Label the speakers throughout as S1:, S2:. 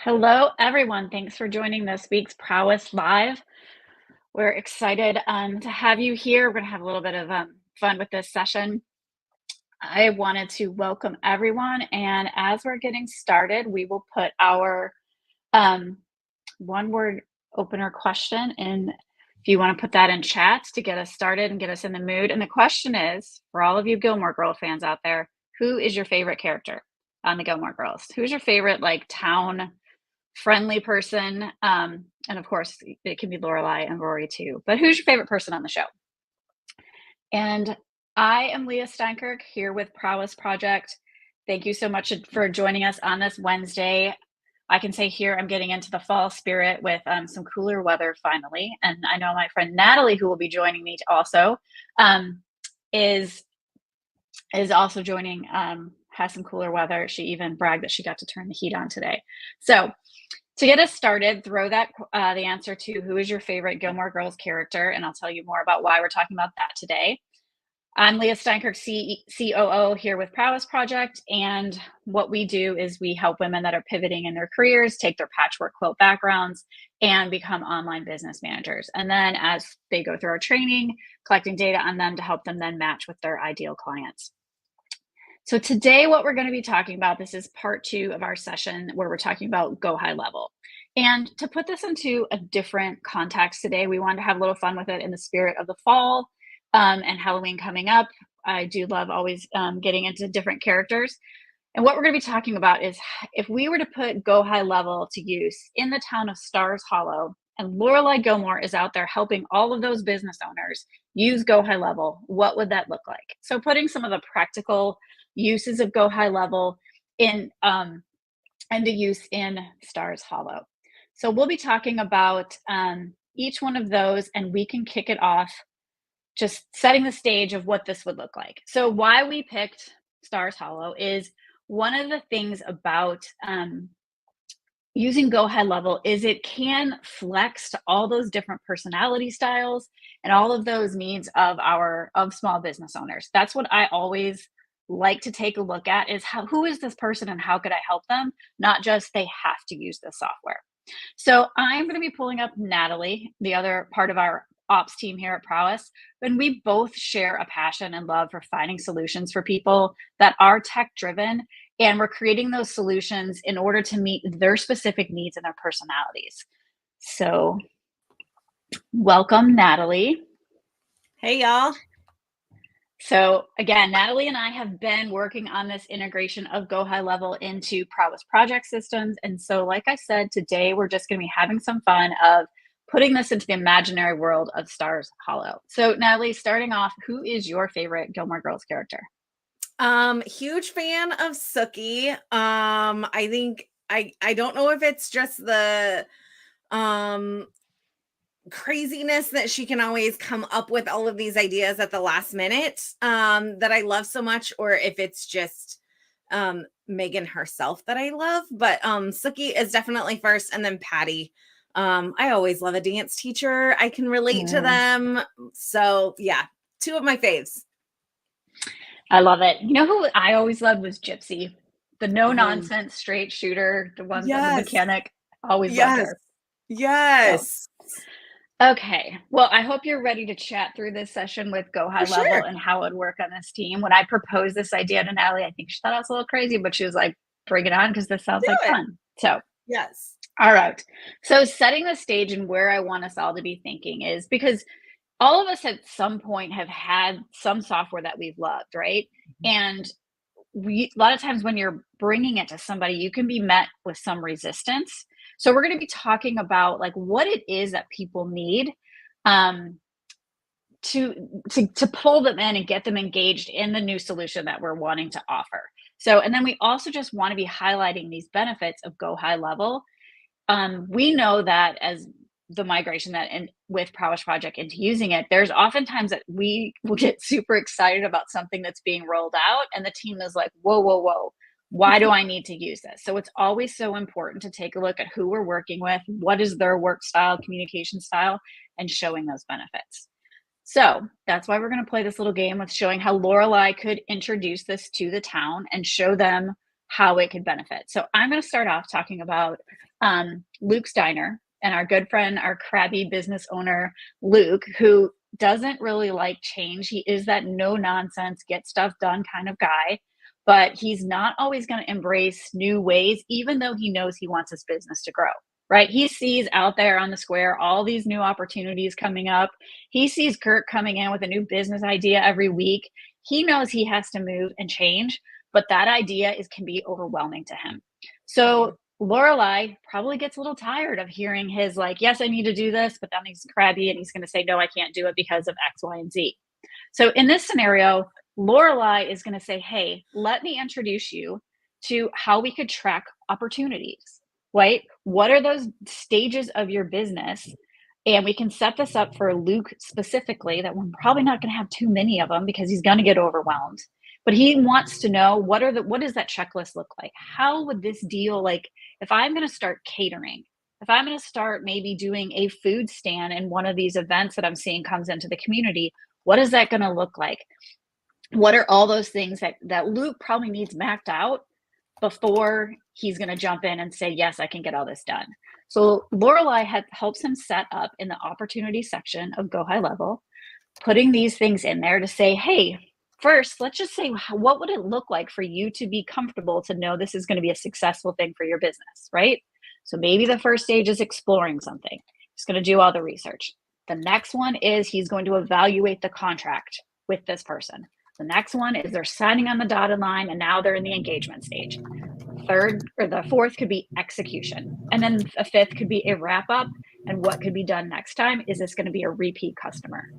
S1: Hello, everyone. Thanks for joining this week's Prowess Live. We're excited to have you here. We're going to have a little bit of fun with this session. I wanted to welcome everyone. And as we're getting started, we will put our one word opener question in. If you want to put that in chat to get us started and get us in the mood. And the question is, for all of you Gilmore Girl fans out there, who is your favorite character on the Gilmore Girls? Who's your favorite town friendly person? And of course, it can be Lorelai and Rory too. But who's your favorite person on the show? And I am Leah Steinkirch here with Prowess Project. Thank you so much for joining us on this Wednesday. I can say here I'm getting into the fall spirit with some cooler weather finally. And I know my friend Natalee, who will be joining me also, is also joining, has some cooler weather. She even bragged that she got to turn the heat on today. So to get us started, throw that the answer to who is your favorite Gilmore Girls character, and I'll tell you more about why we're talking about that today. I'm Leah Steinkirch, COO here with Prowess Project, and what we do is we help women that are pivoting in their careers, take their patchwork quilt backgrounds, and become online business managers. And then as they go through our training, collecting data on them to help them then match with their ideal clients. So today, what we're going to be talking about, this is part 2 of our session where we're talking about GoHighLevel. And to put this into a different context today, we wanted to have a little fun with it in the spirit of the fall and Halloween coming up. I do love always getting into different characters. And what we're going to be talking about is if we were to put GoHighLevel to use in the town of Stars Hollow, and Lorelai Gilmore is out there helping all of those business owners use GoHighLevel, what would that look like? So putting some of the practical uses of GoHighLevel in into use in Stars Hollow. So we'll be talking about each one of those, and we can kick it off just setting the stage of what this would look like. So why we picked Stars Hollow is one of the things about using GoHighLevel is it can flex to all those different personality styles and all of those needs of small business owners. That's what I always like to take a look at, is who is this person and how could I help them, not just they have to use this software. So I'm going to be pulling up Natalee, the other part of our ops team here at Prowess, and we both share a passion and love for finding solutions for people that are tech driven, and we're creating those solutions in order to meet their specific needs and their personalities. So welcome, Natalee.
S2: Hey, y'all.
S1: So again, Natalee and I have been working on this integration of GoHighLevel into Prowess Project systems. And so, like I said, today we're just going to be having some fun of putting this into the imaginary world of Stars Hollow. So Natalee, starting off, who is your favorite Gilmore Girls character?
S2: Huge fan of Sookie. I think I don't know if it's just the craziness that she can always come up with all of these ideas at the last minute that I love so much, or if it's just Megan herself that I love. But Sookie is definitely first, and then Patty. I always love a dance teacher. I can relate to them. So yeah, 2 of my faves.
S1: I love it. You know who I always loved was Gypsy, the no nonsense straight shooter, the one that the mechanic. Always loved her.
S2: Yes.
S1: So, okay. Well, I hope you're ready to chat through this session with GoHighLevel and how it would work on this team. When I proposed this idea to Natalee, I think she thought I was a little crazy, but she was like, bring it on because this sounds like fun. So
S2: yes.
S1: All right. So setting the stage and where I want us all to be thinking is because all of us at some point have had some software that we've loved, right? And a lot of times when you're bringing it to somebody, you can be met with some resistance. So we're going to be talking about what it is that people need to pull them in and get them engaged in the new solution that we're wanting to offer. So, and then we also just want to be highlighting these benefits of GoHighLevel. We know that as the migration with Prowess Project into using it, there's oftentimes that we will get super excited about something that's being rolled out, and the team is like, whoa, why do I need to use this? So it's always so important to take a look at who we're working with, what is their work style, communication style, and showing those benefits. So that's why we're going to play this little game with showing how Lorelai could introduce this to the town and show them how it could benefit. So I'm going to start off talking about Luke's Diner and our good friend, our crabby business owner, Luke, who doesn't really like change. He is that no nonsense, get stuff done kind of guy, but he's not always going to embrace new ways, even though he knows he wants his business to grow. Right. He sees out there on the square all these new opportunities coming up. He sees Kirk coming in with a new business idea every week. He knows he has to move and change, but that idea can be overwhelming to him. So Lorelai probably gets a little tired of hearing his like, yes, I need to do this, but then he's crabby and he's going to say, no, I can't do it because of X, Y, and Z. So in this scenario, Lorelai is going to say, hey, let me introduce you to how we could track opportunities, right? What are those stages of your business? And we can set this up for Luke specifically, that we're probably not going to have too many of them because he's going to get overwhelmed. But he wants to know what does that checklist look like? How would this deal, like if I'm going to start catering, if I'm going to start maybe doing a food stand in one of these events that I'm seeing comes into the community, what is that going to look like? What are all those things that Luke probably needs mapped out before he's going to jump in and say, yes, I can get all this done. So Lorelai helps him set up in the opportunity section of GoHighLevel, putting these things in there to say, hey, first, let's just say, what would it look like for you to be comfortable to know this is going to be a successful thing for your business, right? So maybe the first stage is exploring something. He's going to do all the research. The next one is he's going to evaluate the contract with this person. The next one is they're signing on the dotted line and now they're in the engagement stage. The fourth could be execution. And then a fifth could be a wrap up and what could be done next time. Is this going to be a repeat customer?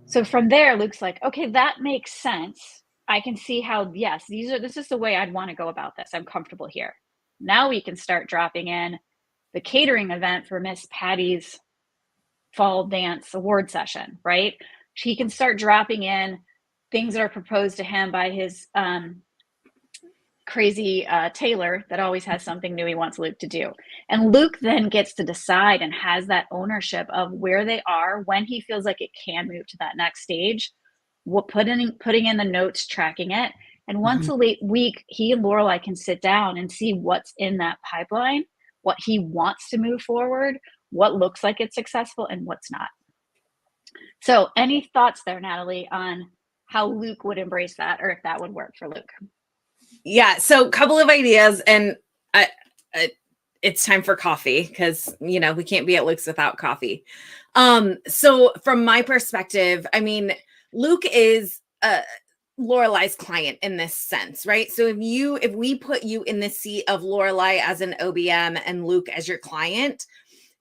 S1: So from there, Luke's like, okay, that makes sense. I can see how, yes, this is the way I'd want to go about this. I'm comfortable here. Now we can start dropping in the catering event for Miss Patty's fall dance award session, right? He can start dropping in things that are proposed to him by his crazy tailor that always has something new he wants Luke to do. And Luke then gets to decide and has that ownership of where they are when he feels like it can move to that next stage, putting in the notes, tracking it. And once a week, he and Lorelai can sit down and see what's in that pipeline, what he wants to move forward, what looks like it's successful and what's not. So any thoughts there, Natalee, on how Luke would embrace that or if that would work for Luke?
S2: Yeah. So a couple of ideas, and it's time for coffee because, we can't be at Luke's without coffee. So from my perspective, I mean, Luke is Lorelai's client in this sense, right? So if we put you in the seat of Lorelai as an OBM and Luke as your client,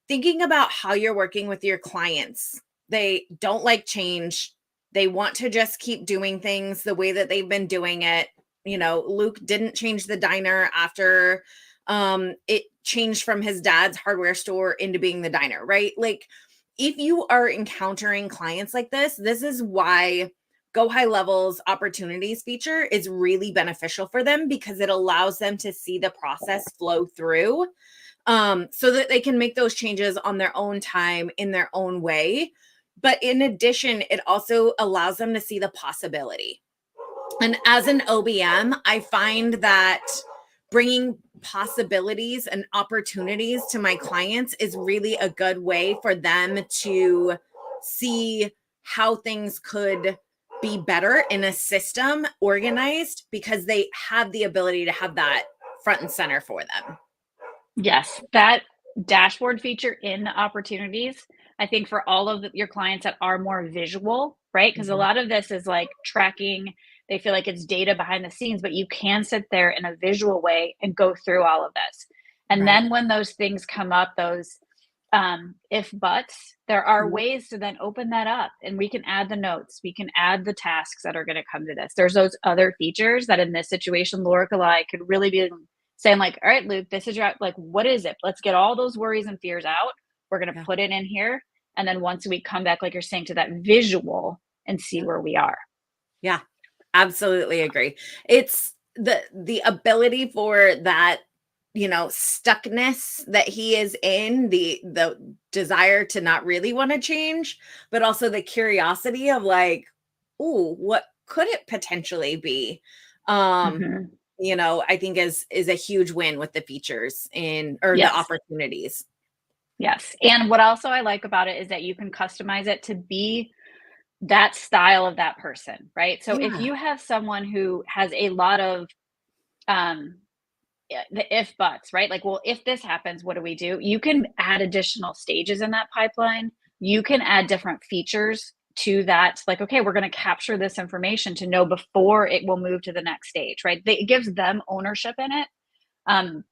S2: thinking about how you're working with your clients, they don't like change. They want to just keep doing things the way that they've been doing it. Luke didn't change the diner after it changed from his dad's hardware store into being the diner, right? Like, if you are encountering clients like this is why GoHighLevel's opportunities feature is really beneficial for them, because it allows them to see the process flow through, so that they can make those changes on their own time in their own way. But in addition, it also allows them to see the possibility. And as an OBM, I find that bringing possibilities and opportunities to my clients is really a good way for them to see how things could be better in a system organized, because they have the ability to have that front and center for them.
S1: Yes, that dashboard feature in the opportunities, I think for all of your clients that are more visual, right? Because a lot of this is like tracking. They feel like it's data behind the scenes, but you can sit there in a visual way and go through all of this. And then when those things come up, those if buts, there are ways to then open that up and we can add the notes. We can add the tasks that are going to come to this. There's those other features that in this situation, Lorelai could really be saying like, all right, Luke, this is your, like, what is it? Let's get all those worries and fears out. We're going to put it in here. And then once we come back, like you're saying, to that visual and see where we are.
S2: Yeah. Absolutely agree. It's the ability for that, stuckness that he is in, the desire to not really want to change, but also the curiosity of like, ooh, what could it potentially be? I think is a huge win with the features or the
S1: Yes.
S2: opportunities.
S1: Yes. And what also I like about it is that you can customize it to be that style of that person, right? So if
S2: Yeah.
S1: you have someone who has a lot of um the if buts, right? Like, well, if this happens, what do we do? You can add additional stages in that pipeline. You can add different features to that. Like, okay, we're going to capture this information to know before it will move to the next stage, right? It gives them ownership in it. Um,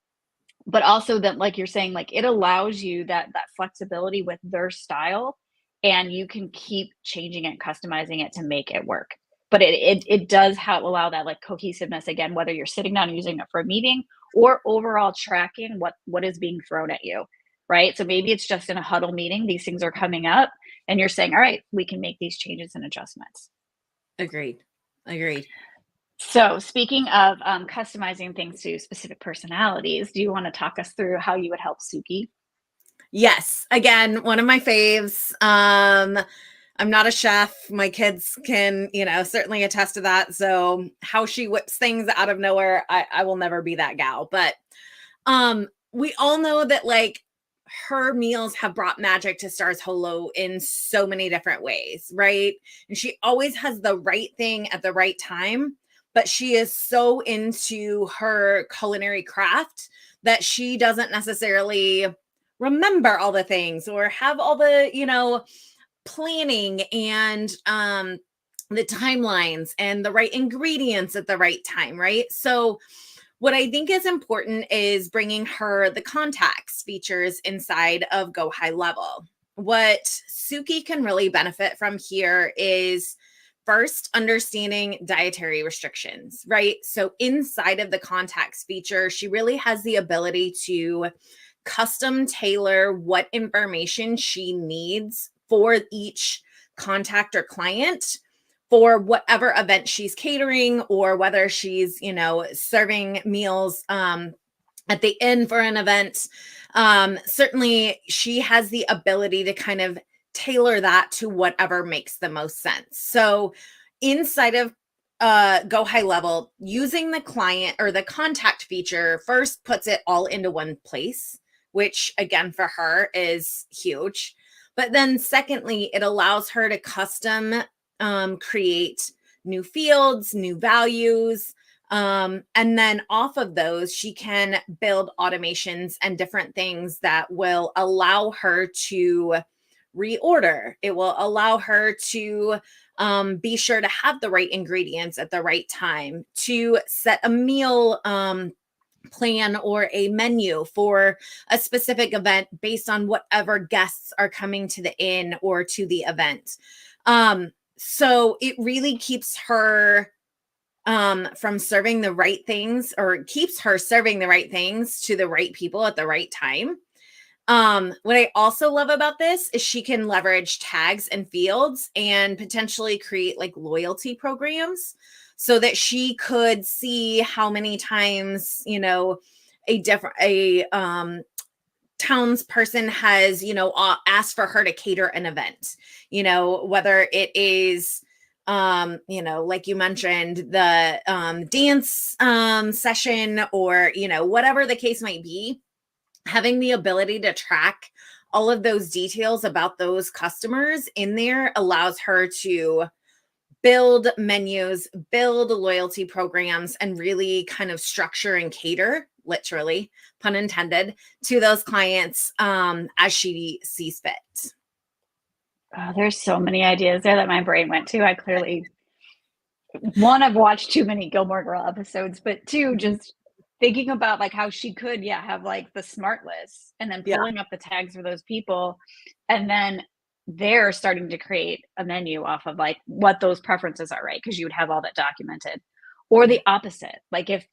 S1: but also that, like you're saying, like it allows you that flexibility with their style, and you can keep changing it, customizing it to make it work. But it does allow that like cohesiveness again, whether you're sitting down and using it for a meeting or overall tracking what is being thrown at you, right? So maybe it's just in a huddle meeting, these things are coming up and you're saying, all right, we can make these changes and adjustments.
S2: Agreed.
S1: So speaking of customizing things to specific personalities, do you want to talk us through how you would help Suki?
S2: Yes. Again, one of my faves. I'm not a chef. My kids can, certainly attest to that. So how she whips things out of nowhere, I will never be that gal. But we all know that like her meals have brought magic to Stars Hollow in so many different ways, right? And she always has the right thing at the right time. But she is so into her culinary craft that she doesn't necessarily remember all the things or have all the, planning and the timelines and the right ingredients at the right time, right? So what I think is important is bringing her the contacts features inside of GoHighLevel. What Suki can really benefit from here is first understanding dietary restrictions, right? So inside of the contacts feature, she really has the ability to custom tailor what information she needs for each contact or client for whatever event she's catering, or whether she's, serving meals at the inn for an event. Certainly she has the ability to kind of tailor that to whatever makes the most sense. So inside of GoHighLevel, using the client or the contact feature first puts it all into one place, which again for her is huge. But then secondly, it allows her to custom create new fields, new values. And then off of those, she can build automations and different things that will allow her to reorder. It will allow her to be sure to have the right ingredients at the right time, to set a meal plan or a menu for a specific event based on whatever guests are coming to the inn or to the event. So it really keeps her from serving the right things, or keeps her serving the right things to the right people at the right time. What I also love about this is she can leverage tags and fields and potentially create like loyalty programs so that she could see how many times, a townsperson has, asked for her to cater an event, whether it is, like you mentioned, the dance session, or, whatever the case might be. Having the ability to track all of those details about those customers in there allows her to build menus, build loyalty programs, and really kind of structure and cater, literally, pun intended, to those clients as she sees fit.
S1: Oh, there's so many ideas there that my brain went to. I clearly, one, I've watched too many Gilmore Girl episodes, but two, just thinking about like how she could, have like the smart list and then
S2: Yeah.
S1: pulling up the tags for those people. And then they're starting to create a menu off of like what those preferences are, right? Because you would have all that documented. Or the opposite, like if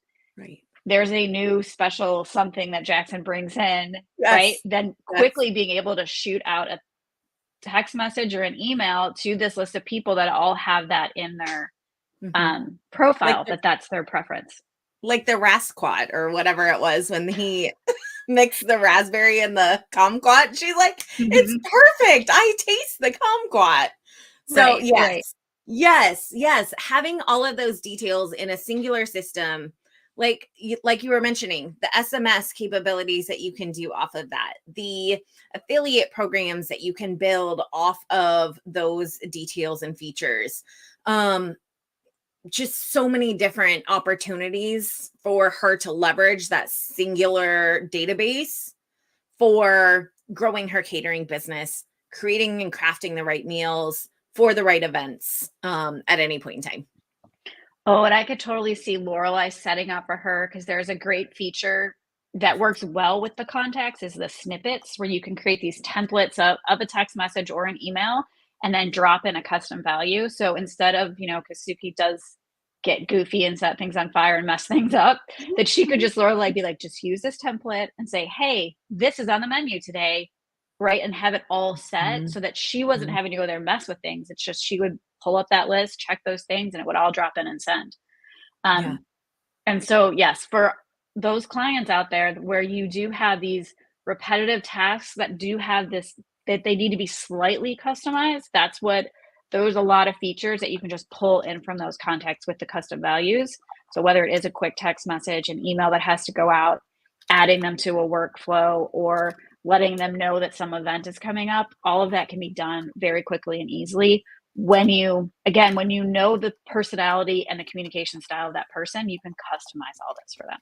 S1: there's a new special something that Jackson brings in, right? Then quickly being able to shoot out a text message or an email to this list of people that all have that in their profile,
S2: Like
S1: that's their preference.
S2: Like the Rasquat or whatever it was when he mixed the raspberry and the kumquat. She's like, it's perfect. I taste the kumquat. So yes. Having all of those details in a singular system like you were mentioning, the SMS capabilities that you can do off of that, the affiliate programs that you can build off of those details and features. Just so many different opportunities for her to leverage that singular database for growing her catering business, creating and crafting the right meals for the right events at any point in time.
S1: Oh, and I could totally see Lorelai setting up for her because there's a great feature that works well with the contacts is the snippets where you can create these templates of a text message or an email and then drop in a custom value. So instead of, because Suki does get goofy and set things on fire and mess things up, that she could just Lorelai be like, just use this template and say, hey, this is on the menu today, right? And have it all set so that she wasn't having to go there and mess with things. It's just she would pull up that list, check those things, and it would all drop in and send.
S2: Yeah.
S1: And so, yes, for those clients out there where you do have these repetitive tasks that do have this, that they need to be slightly customized, there's a lot of features that you can just pull in from those contacts with the custom values. So whether it is a quick text message, an email that has to go out, adding them to a workflow, or letting them know that some event is coming up, all of that can be done very quickly and easily. When you know the personality and the communication style of that person, you can customize all this for them.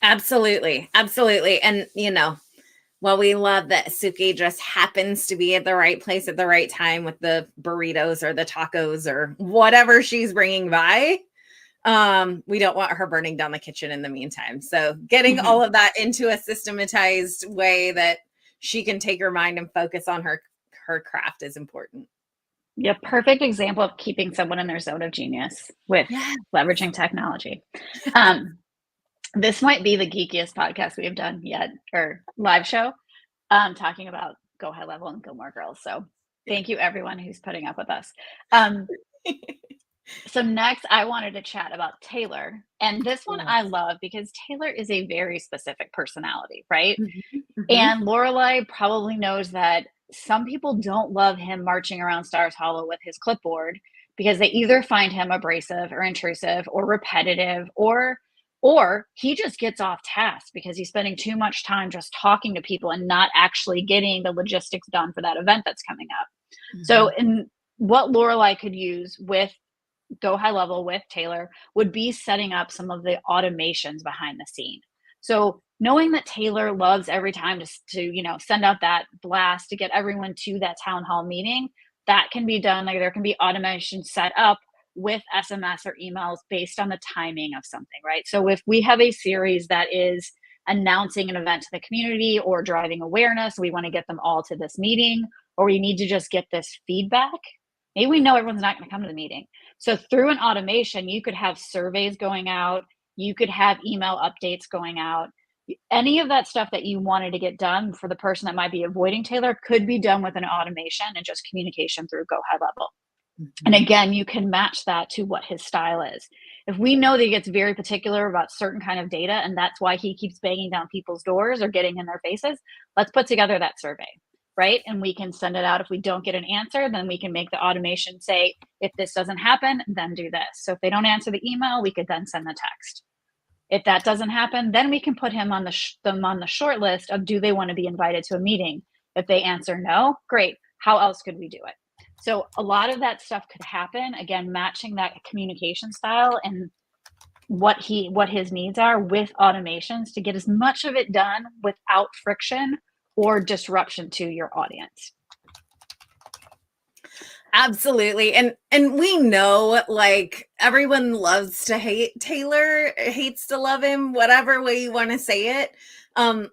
S2: Absolutely. Absolutely. And, well, we love that Suki just happens to be at the right place at the right time with the burritos or the tacos or whatever she's bringing by. We don't want her burning down the kitchen in the meantime. So getting all of that into a systematized way that she can take her mind and focus on her craft is important.
S1: Yeah, perfect example of keeping someone in their zone of genius with leveraging technology. This might be the geekiest podcast we've done yet, or live show, talking about GoHighLevel and Gilmore Girls. So thank you everyone who's putting up with us. So next I wanted to chat about Taylor. And this one I love because Taylor is a very specific personality, right? And Lorelai probably knows that some people don't love him marching around Stars Hollow with his clipboard because they either find him abrasive or intrusive or repetitive, or he just gets off task because he's spending too much time just talking to people and not actually getting the logistics done for that event that's coming up. So in what Lorelai could use with GoHighLevel with Taylor would be setting up some of the automations behind the scene. So knowing that Taylor loves every time to send out that blast to get everyone to that town hall meeting, that can be done. Like there can be automation set up with SMS or emails based on the timing of something, right? So if we have a series that is announcing an event to the community or driving awareness, we want to get them all to this meeting, or we need to just get this feedback. Maybe we know everyone's not going to come to the meeting. So through an automation, you could have surveys going out, you could have email updates going out. Any of that stuff that you wanted to get done for the person that might be avoiding Taylor could be done with an automation and just communication through GoHighLevel. And again, you can match that to what his style is. If we know that he gets very particular about certain kind of data, and that's why he keeps banging down people's doors or getting in their faces, let's put together that survey, right? And we can send it out. If we don't get an answer, then we can make the automation say, if this doesn't happen, then do this. So if they don't answer the email, we could then send the text. If that doesn't happen, then we can put him on them on the short list of, do they want to be invited to a meeting? If they answer no, great. How else could we do it? So a lot of that stuff could happen, again, matching that communication style and what his needs are with automations to get as much of it done without friction or disruption to your audience.
S2: Absolutely. And we know, like, everyone loves to hate Taylor, hates to love him, whatever way you want to say it.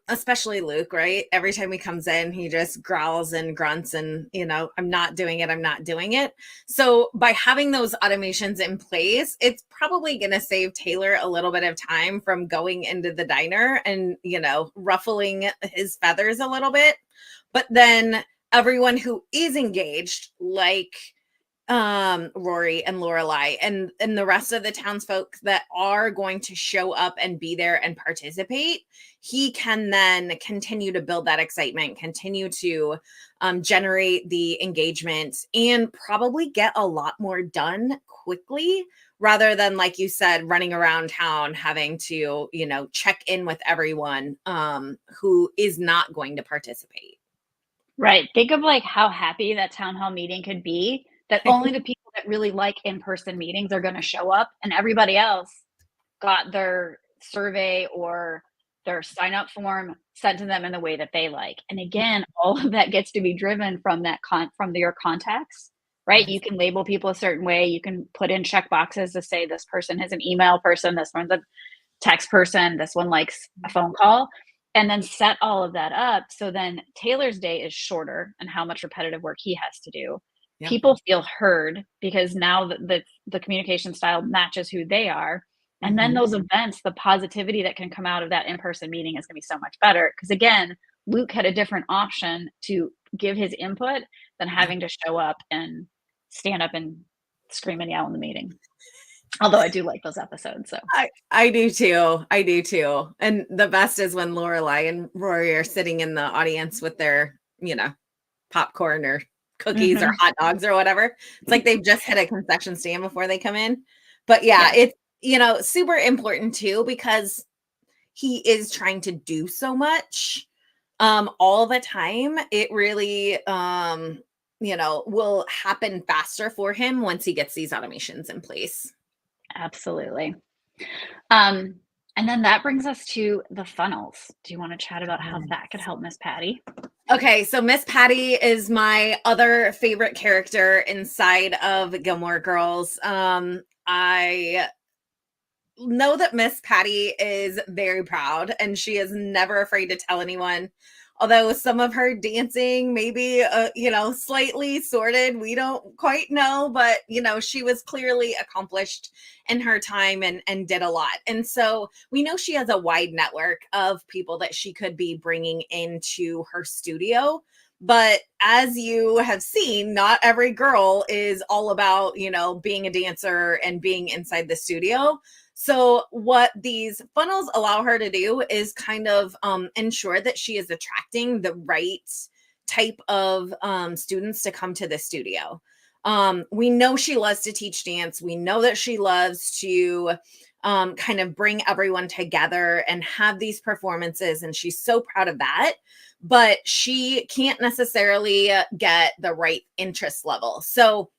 S2: Especially Luke, right? Every time he comes in, he just growls and grunts and, I'm not doing it. So by having those automations in place, it's probably going to save Taylor a little bit of time from going into the diner and, ruffling his feathers a little bit. But then everyone who is engaged, like Rory and Lorelai and the rest of the townsfolk that are going to show up and be there and participate, he can then continue to build that excitement, continue to generate the engagement, and probably get a lot more done quickly rather than, like you said, running around town having to, check in with everyone who is not going to participate.
S1: Right. Think of like how happy that town hall meeting could be that only the people that really like in-person meetings are going to show up, and everybody else got their survey or their sign up form sent to them in the way that they like. And again, all of that gets to be driven from from your contacts, right?
S2: Yes.
S1: You can label people a certain way. You can put in check boxes to say this person is an email person, this one's a text person, this one likes a phone call, and then set all of that up. So then Taylor's day is shorter and how much repetitive work he has to do.
S2: Yep.
S1: People feel heard because now the communication style matches who they are. And then those events, the positivity that can come out of that in-person meeting is going to be so much better. Because again, Luke had a different option to give his input than having to show up and stand up and scream and yell in the meeting. Although I do like those episodes. So
S2: I do too. I do too. And the best is when Lorelai and Rory are sitting in the audience with their, popcorn or cookies or hot dogs or whatever. It's like they've just hit a concession stand before they come in. But yeah, it's, super important too, because he is trying to do so much all the time. It really will happen faster for him once he gets these automations in place.
S1: Absolutely. And then that brings us to the funnels. Do you want to chat about how that could help Miss Patty?
S2: Okay, so Miss Patty is my other favorite character inside of Gilmore Girls. I know that Miss Patty is very proud and she is never afraid to tell anyone. Although some of her dancing maybe, slightly sorted, we don't quite know, but, she was clearly accomplished in her time and did a lot. And so we know she has a wide network of people that she could be bringing into her studio. But as you have seen, not every girl is all about, being a dancer and being inside the studio. So what these funnels allow her to do is kind of ensure that she is attracting the right type of students to come to the studio. We know she loves to teach dance. We know that she loves to kind of bring everyone together and have these performances. And she's so proud of that. But she can't necessarily get the right interest level. So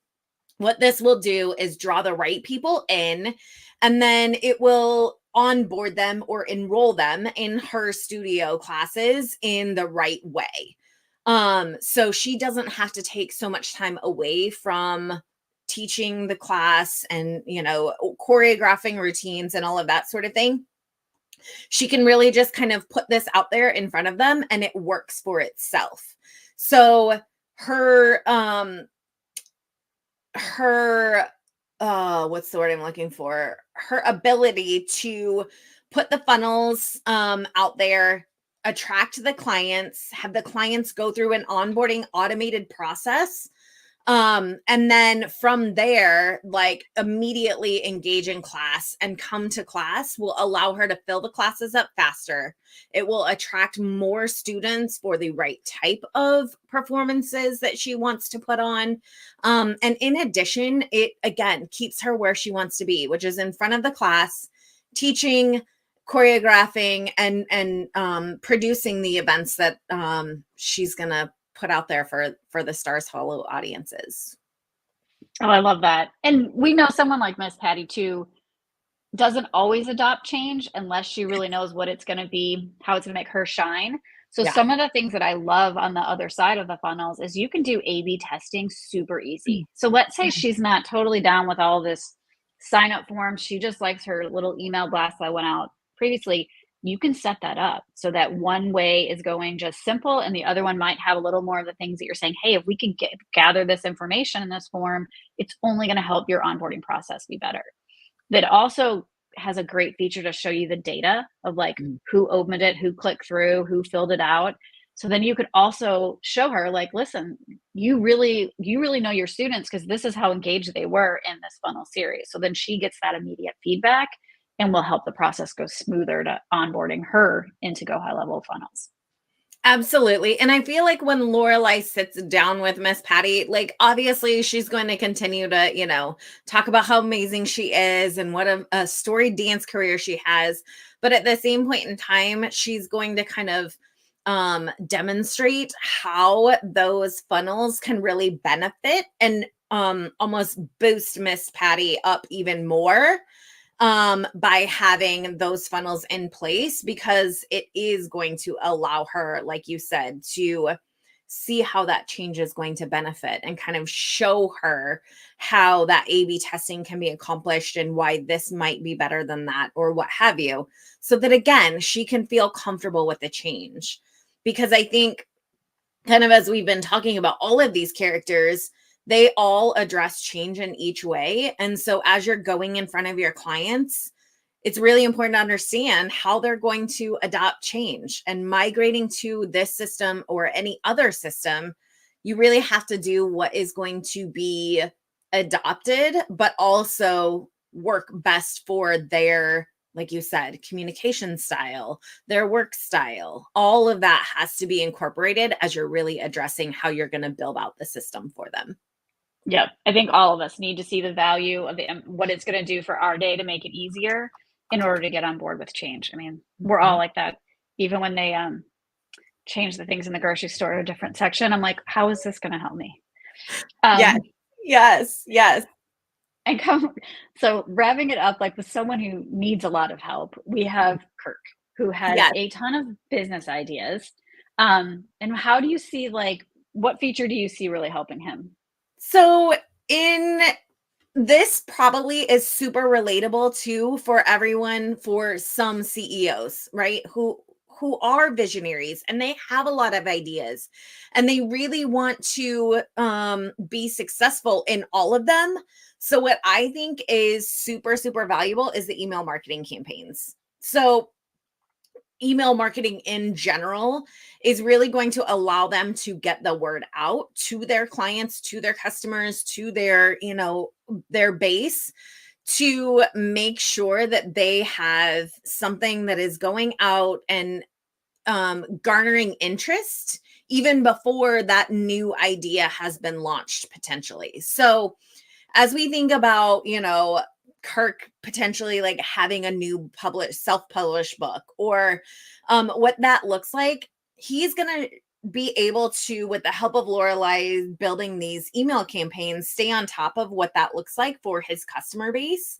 S2: what this will do is draw the right people in, and then it will onboard them or enroll them in her studio classes in the right way. So she doesn't have to take so much time away from teaching the class and, choreographing routines and all of that sort of thing. She can really just kind of put this out there in front of them and it works for itself. So her what's the word I'm looking for? Her ability to put the funnels out there, attract the clients, have the clients go through an onboarding automated process. And then from there, like immediately engage in class and come to class will allow her to fill the classes up faster. It will attract more students for the right type of performances that she wants to put on. And in addition, it again keeps her where she wants to be, which is in front of the class, teaching, choreographing, and producing the events that she's gonna put out there for the Stars Hollow audiences.
S1: Oh, I love that. And we know someone like Miss Patty too doesn't always adopt change unless she really knows what it's going to be, how it's going to make her shine. So some of the things that I love on the other side of the funnels is you can do A/B testing super easy. So let's say she's not totally down with all this sign up form. She just likes her little email blast that went out previously. You can set that up so that one way is going just simple and the other one might have a little more of the things that you're saying, hey, if we can gather this information in this form, it's only going to help your onboarding process be better. That also has a great feature to show you the data of like who opened it, who clicked through, who filled it out. So then you could also show her like, listen, you really know your students because this is how engaged they were in this funnel series. So then she gets that immediate feedback and will help the process go smoother to onboarding her into GoHighLevel funnels.
S2: Absolutely. And I feel like when Lorelai sits down with Miss Patty, like obviously she's going to continue to, talk about how amazing she is and what a storied dance career she has. But at the same point in time, she's going to kind of demonstrate how those funnels can really benefit and almost boost Miss Patty up even more by having those funnels in place, because it is going to allow her, like you said, to see how that change is going to benefit and kind of show her how that A/B testing can be accomplished and why this might be better than that or what have you. So that again, she can feel comfortable with the change. Because I think, kind of as we've been talking about all of these characters, they all address change in each way. And so as you're going in front of your clients, it's really important to understand how they're going to adopt change, and migrating to this system or any other system. You really have to do what is going to be adopted, but also work best for their, like you said, communication style, their work style. All of that has to be incorporated as you're really addressing how you're going to build out the system for them.
S1: Yep. I think all of us need to see the value of what it's going to do for our day to make it easier in order to get on board with change. I mean, we're all
S2: Mhm.
S1: like that. Even when they change the things in the grocery store to a different section, I'm like, how is this going to help me?
S2: Yes,
S1: Um,
S2: yes, yes,
S1: and come so wrapping it up, like with someone who needs a lot of help, we have Kirk, who has
S2: yes.
S1: a ton of business ideas. And how do you see, like, what feature do you see really helping him?
S2: So in this probably is super relatable too for everyone, for some CEOs, right? Who are visionaries and they have a lot of ideas and they really want to be successful in all of them. So what I think is super super valuable is the email marketing campaigns. So email marketing in general is really going to allow them to get the word out to their clients, to their customers, to their, their base, to make sure that they have something that is going out and garnering interest even before that new idea has been launched potentially. So as we think about, Kirk potentially like having a new published self-published book, or what that looks like, he's gonna be able to, with the help of Lorelai building these email campaigns, stay on top of what that looks like for his customer base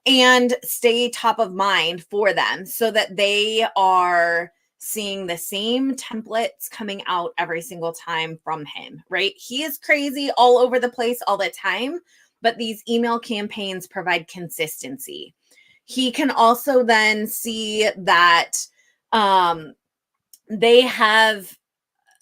S2: and stay top of mind for them so that they are seeing the same templates coming out every single time from him, right? He is crazy all over the place all the time, but these email campaigns provide consistency. He can also then see that um, they have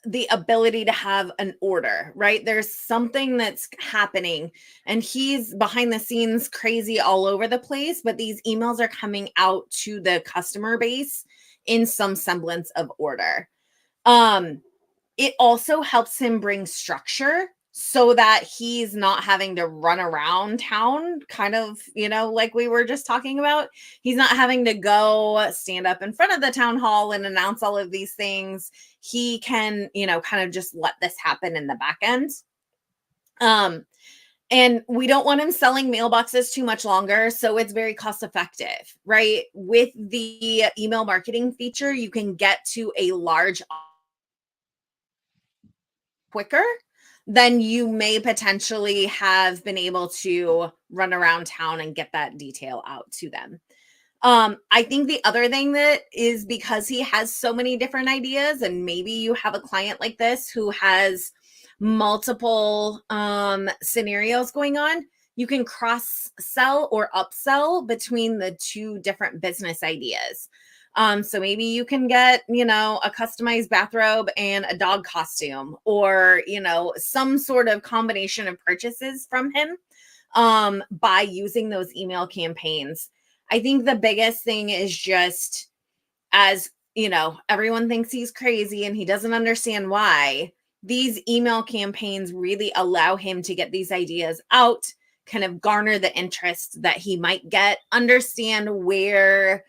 S2: the ability to have an order, right? There's something that's happening and he's behind the scenes crazy all over the place, but these emails are coming out to the customer base in some semblance of order. Um, it also helps him bring structure so that he's not having to run around town, kind of, like we were just talking about. He's not having to go stand up in front of the town hall and announce all of these things. He can, kind of just let this happen in the back end. And we don't want him selling mailboxes too much longer. So it's very cost effective, right? With the email marketing feature, you can get to a large quicker than you may potentially have been able to run around town and get that detail out to them. I think the other thing that is, because he has so many different ideas, and maybe you have a client like this who has multiple scenarios going on, you can cross sell or upsell between the two different business ideas. So maybe you can get, a customized bathrobe and a dog costume, or, some sort of combination of purchases from him by using those email campaigns. I think the biggest thing is just, as everyone thinks he's crazy and he doesn't understand why, these email campaigns really allow him to get these ideas out, kind of garner the interest that he might get, understand where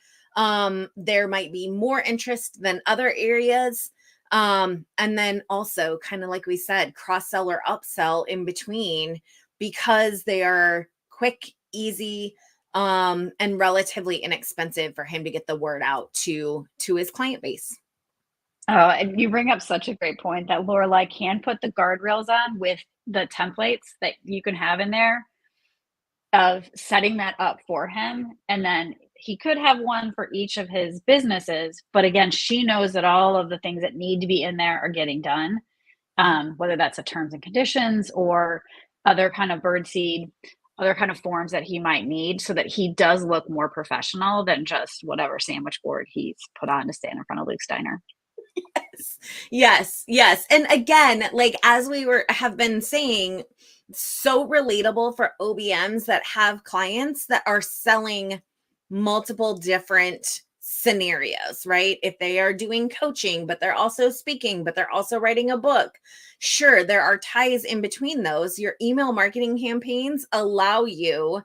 S2: there might be more interest than other areas. And then also kind of like we said, cross-sell or upsell in between, because they are quick, easy, and relatively inexpensive for him to get the word out to his client base.
S1: Oh, and you bring up such a great point that Lorelai can put the guardrails on with the templates that you can have in there of setting that up for him. And then he could have one for each of his businesses. But again, she knows that all of the things that need to be in there are getting done, whether that's a terms and conditions or other kind of birdseed, other kind of forms that he might need, so that he does look more professional than just whatever sandwich board he's put on to stand in front of Luke's Diner.
S2: Yes. And again, like as we have been saying, so relatable for OBMs that have clients that are selling multiple different scenarios, right? If they are doing coaching, but they're also speaking, but they're also writing a book. Sure, there are ties in between those. Your email marketing campaigns allow you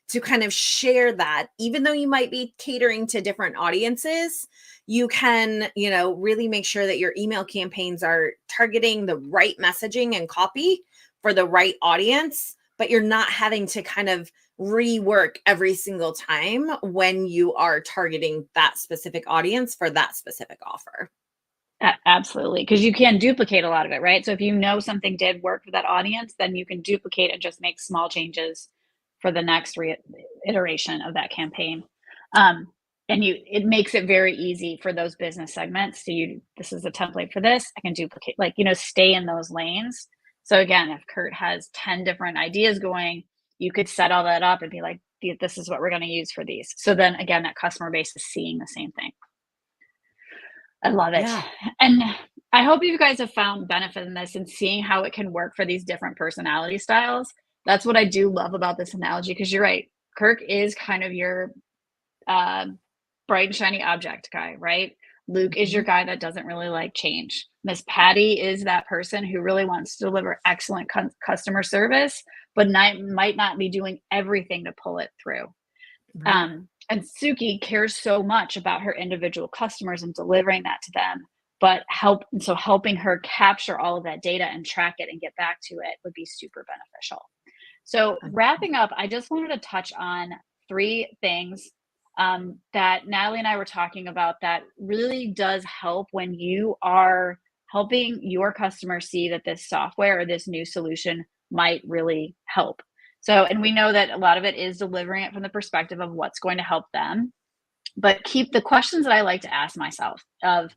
S2: to kind of share that, even though you might be catering to different audiences. You can, really make sure that your email campaigns are targeting the right messaging and copy for the right audience, but you're not having to kind of rework every single time when you are targeting that specific audience for that specific offer.
S1: Absolutely, because you can duplicate a lot of it, right? So if you know something did work for that audience, then you can duplicate and just make small changes for the next iteration of that campaign. And it makes it very easy for those business segments to this is a template for this, I can duplicate, stay in those lanes. So again, if Kurt has 10 different ideas going, you could set all that up and be like, this is what we're going to use for these. So then again, that customer base is seeing the same thing. I love it.
S2: Yeah.
S1: And I hope you guys have found benefit in this and seeing how it can work for these different personality styles. That's what I do love about this analogy, because you're right. Kirk is kind of your bright and shiny object guy, right? Luke is your guy that doesn't really like change. Miss Patty is that person who really wants to deliver excellent customer service, but might not be doing everything to pull it through.
S2: Right.
S1: And Suki cares so much about her individual customers and delivering that to them, but helping her capture all of that data and track it and get back to it would be super beneficial. So wrapping up, I just wanted to touch on 3 things that Natalee and I were talking about that really does help when you are helping your customers see that this software or this new solution might really help. So, and we know that a lot of it is delivering it from the perspective of what's going to help them, but keep the questions that I like to ask myself of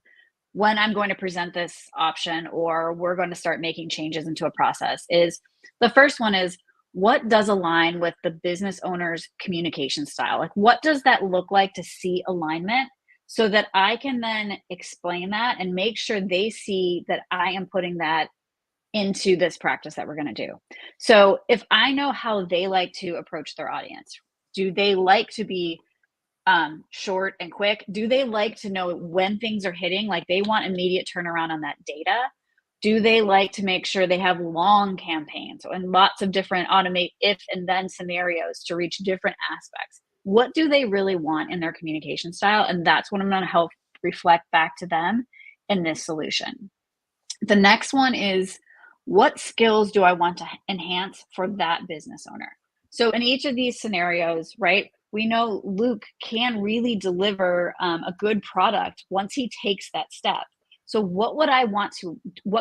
S1: when I'm going to present this option or we're going to start making changes into a process is the first one is, what does align with the business owner's communication style? Like, what does that look like to see alignment, so that I can then explain that and make sure they see that I am putting that into this practice that we're going to do. So if I know how they like to approach their audience, do they like to be short and quick? Do they like to know when things are hitting? Like, they want immediate turnaround on that data. Do they like to make sure they have long campaigns and lots of different automate if and then scenarios to reach different aspects? What do they really want in their communication style? And that's what I'm going to help reflect back to them in this solution. The next one is, what skills do I want to enhance for that business owner? So in each of these scenarios, right, we know Luke can really deliver a good product once he takes that step. So what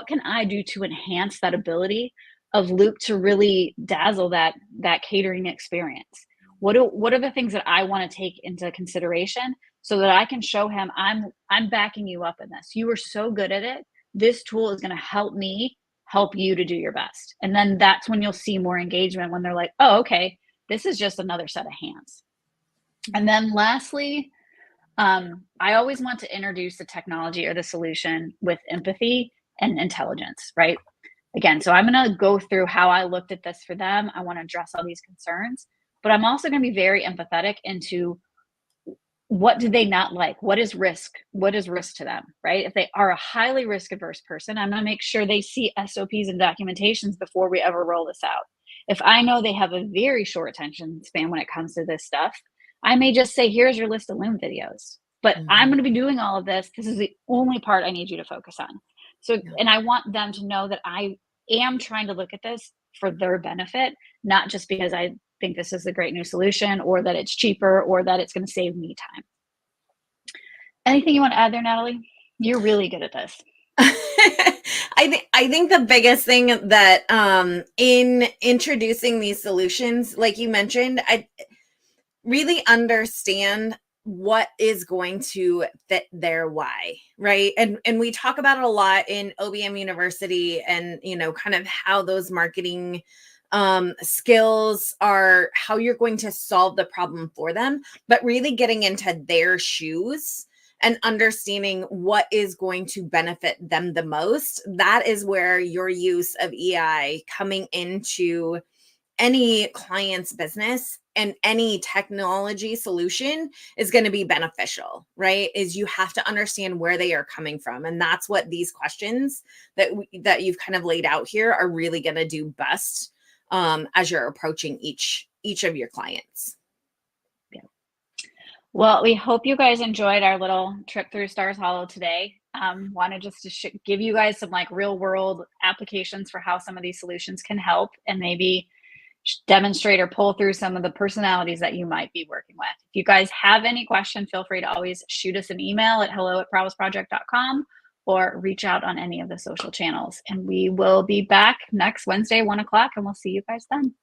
S1: can I do to enhance that ability of Luke to really dazzle that catering experience? What are the things that I want to take into consideration so that I can show him I'm backing you up in this. You are so good at it. This tool is going to help me help you to do your best. And then that's when you'll see more engagement, when they're like, oh, okay, this is just another set of hands. And then lastly, I always want to introduce the technology or the solution with empathy and intelligence, right? Again, so I'm going to go through how I looked at this for them. I want to address all these concerns, but I'm also going to be very empathetic into what do they not like? What is risk? What is risk to them, right? If they are a highly risk averse person, I'm going to make sure they see SOPs and documentations before we ever roll this out. If I know they have a very short attention span when it comes to this stuff, I may just say, here's your list of Loom videos, but I'm going to be doing all of this. This is the only part I need you to focus on. So, and I want them to know that I am trying to look at this for their benefit, not just because I think this is a great new solution or that it's cheaper or that it's going to save me time. Anything you want to add there, Natalee? You're really good at this.
S2: I think the biggest thing that in introducing these solutions, like you mentioned, I really understand what is going to fit their why, right? And we talk about it a lot in OBM University, and kind of how those marketing skills are, how you're going to solve the problem for them, but really getting into their shoes and understanding what is going to benefit them the most. That is where your use of EI coming into any client's business and any technology solution is going to be beneficial, right? Is you have to understand where they are coming from. And that's what these questions that you've kind of laid out here are really going to do best as you're approaching each of your clients.
S1: Well, we hope you guys enjoyed our little trip through Stars Hollow today. Wanted just to give you guys some like real world applications for how some of these solutions can help, and maybe demonstrate or pull through some of the personalities that you might be working with. If you guys have any question, feel free to always shoot us an email at hello@prowessproject.com or reach out on any of the social channels. And we will be back next Wednesday, 1 o'clock, and we'll see you guys then.